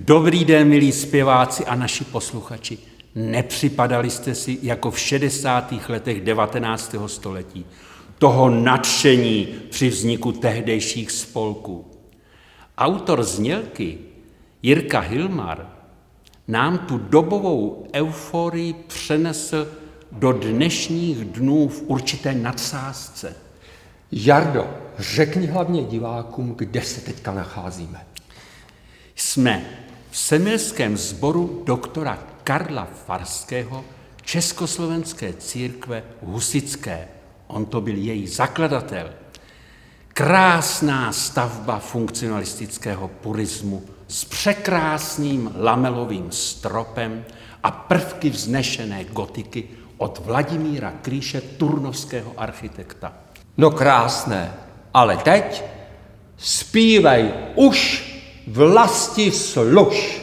Dobrý den, milí zpěváci a naši posluchači. Nepřipadali jste si jako v 60. letech 19. století, toho nadšení při vzniku tehdejších spolků. Autor znělky Jirka Hilmar nám tu dobovou euforii přenesl do dnešních dnů v určité nadsázce. Jardo, řekni hlavně divákům, kde se teďka nacházíme. Jsme v Semilském sboru doktora Karla Farského Československé církve husitské. On to byl její zakladatel. Krásná stavba funkcionalistického purismu s překrásným lamelovým stropem a prvky vznešené gotiky od Vladimíra Klíše, turnovského architekta. No krásné, ale teď zpívej už vlasti služ.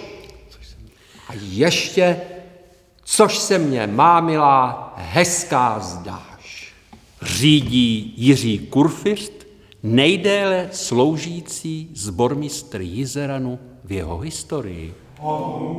A ještě, což se mě, má milá, hezká zdáš. Řídí Jiří Kurfiřt, nejdéle sloužící sbormistr Jizeranu v jeho historii. Ho,